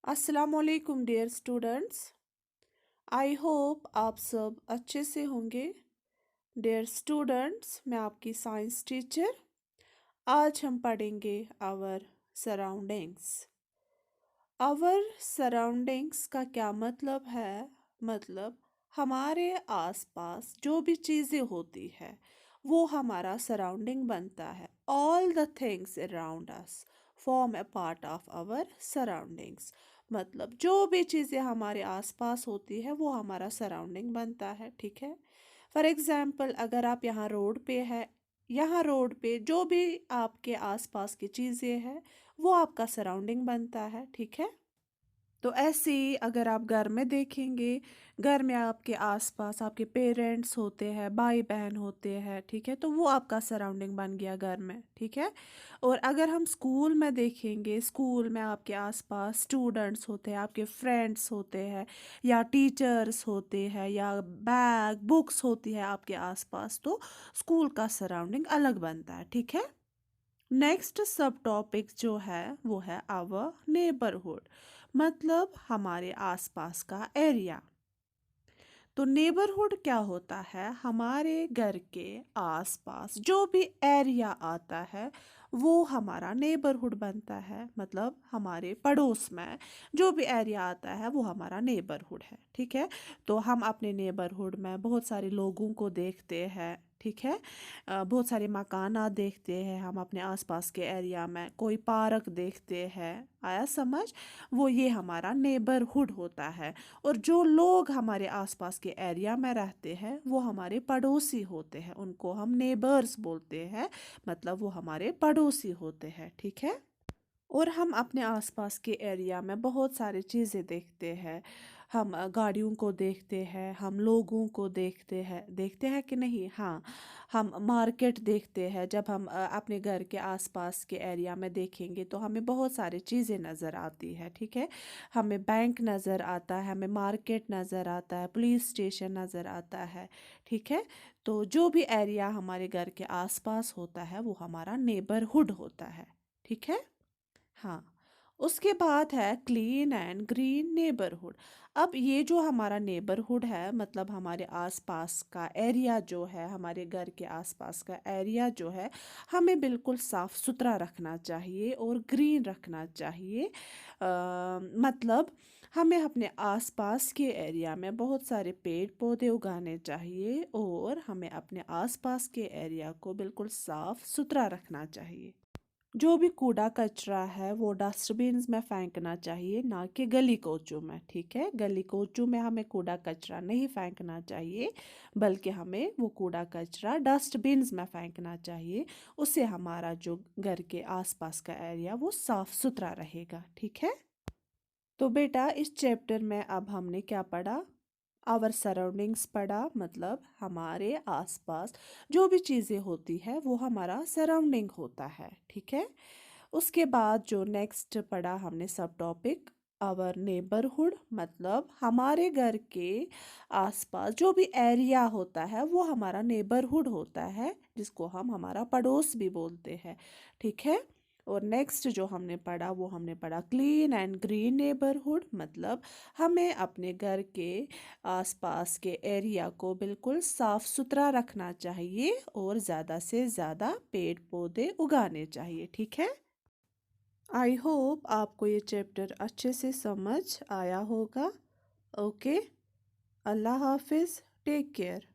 अस्सलामुअलैकुम dear students. I hope आप सब अच्छे से होंगे। डियर स्टूडेंट्स, मैं आपकी साइंस टीचर। आज हम पढ़ेंगे आवर सराउंडिंग्स। आवर सराउंडिंग्स का क्या मतलब है? मतलब हमारे आसपास जो भी चीज़ें होती है वो हमारा सराउंडिंग बनता है। All the things around us form a part of our surroundings. मतलब जो भी चीज़ें हमारे आसपास होती है वो हमारा सराउंडिंग बनता है। ठीक है। फॉर एग्ज़ाम्पल, अगर आप यहाँ रोड पे है, यहाँ रोड पे जो भी आपके आसपास की चीज़ें हैं वो आपका सराउंडिंग बनता है। ठीक है। तो ऐसे ही अगर आप घर में देखेंगे, घर में आपके आसपास आपके पेरेंट्स होते हैं, भाई बहन होते हैं। ठीक है। तो वो आपका सराउंडिंग बन गया घर में। ठीक है। और अगर हम स्कूल में देखेंगे, स्कूल में आपके आसपास स्टूडेंट्स होते हैं, आपके फ्रेंड्स होते हैं, या टीचर्स होते हैं, या बैग बुक्स होती है आपके आसपास, तो स्कूल का सराउंडिंग अलग बनता है। ठीक है। नेक्स्ट सब टॉपिक जो है वो है आवर नेबरहुड, मतलब हमारे आसपास का एरिया। तो नेबरहुड क्या होता है? हमारे घर के आसपास जो भी एरिया आता है वो हमारा नेबरहुड बनता है। मतलब हमारे पड़ोस में जो भी एरिया आता है वो हमारा नेबरहुड है। ठीक है। तो हम अपने नेबरहुड में बहुत सारे लोगों को देखते हैं। ठीक है। बहुत सारे मकानात देखते हैं हम अपने आसपास के एरिया में, कोई पार्क देखते हैं। आया समझ? वो ये हमारा नेबरहुड होता है। और जो लोग हमारे आसपास के एरिया में रहते हैं वो हमारे पड़ोसी होते हैं, उनको हम नेबर्स बोलते हैं। मतलब वो हमारे पड़ोसी होते हैं। ठीक है। और हम अपने आसपास के एरिया में बहुत सारी चीज़ें देखते हैं। हम गाड़ियों को देखते हैं, हम लोगों को देखते हैं कि नहीं? हाँ। हम मार्केट देखते हैं। जब हम अपने घर के आसपास के एरिया में देखेंगे तो हमें बहुत सारी चीज़ें नज़र आती है। ठीक है। हमें बैंक नज़र आता है, हमें मार्केट नज़र आता है, पुलिस स्टेशन नज़र आता है। ठीक है। तो जो भी एरिया हमारे घर के आसपास होता है वो हमारा नेबरहुड होता है। ठीक है। हाँ। उसके बाद है क्लीन एंड ग्रीन नेबरहुड। अब ये जो हमारा नेबरहुड है, मतलब हमारे आसपास का एरिया जो है, हमारे घर के आसपास का एरिया जो है, हमें बिल्कुल साफ सुथरा रखना चाहिए और ग्रीन रखना चाहिए। मतलब हमें अपने आसपास के एरिया में बहुत सारे पेड़ पौधे उगाने चाहिए और हमें अपने आसपास के एरिया को बिल्कुल साफ सुथरा रखना चाहिए। जो भी कूड़ा कचरा है वो डस्टबिन्स में फेंकना चाहिए, ना कि गली कोचों में। ठीक है। गली कोचों में हमें कूड़ा कचरा नहीं फेंकना चाहिए, बल्कि हमें वो कूड़ा कचरा डस्टबिन्स में फेंकना चाहिए। उससे हमारा जो घर के आसपास का एरिया वो साफ सुथरा रहेगा। ठीक है। तो बेटा, इस चैप्टर में अब हमने क्या पढ़ा? आवर सराउंडिंग्स पढ़ा। मतलब हमारे आसपास जो भी चीज़ें होती है वो हमारा सराउंडिंग होता है। ठीक है। उसके बाद जो नेक्स्ट पढ़ा हमने सब टॉपिक आवर नेबरहुड, मतलब हमारे घर के आसपास जो भी एरिया होता है वो हमारा नेबरहुड होता है, जिसको हम हमारा पड़ोस भी बोलते हैं। ठीक है। और नेक्स्ट जो हमने पढ़ा वो हमने पढ़ा क्लीन एंड ग्रीन नेबरहुड, मतलब हमें अपने घर के आसपास के एरिया को बिल्कुल साफ सुथरा रखना चाहिए और ज़्यादा से ज़्यादा पेड़ पौधे उगाने चाहिए। ठीक है। आई होप आपको ये चैप्टर अच्छे से समझ आया होगा। ओके। अल्लाह हाफिज़। Take care.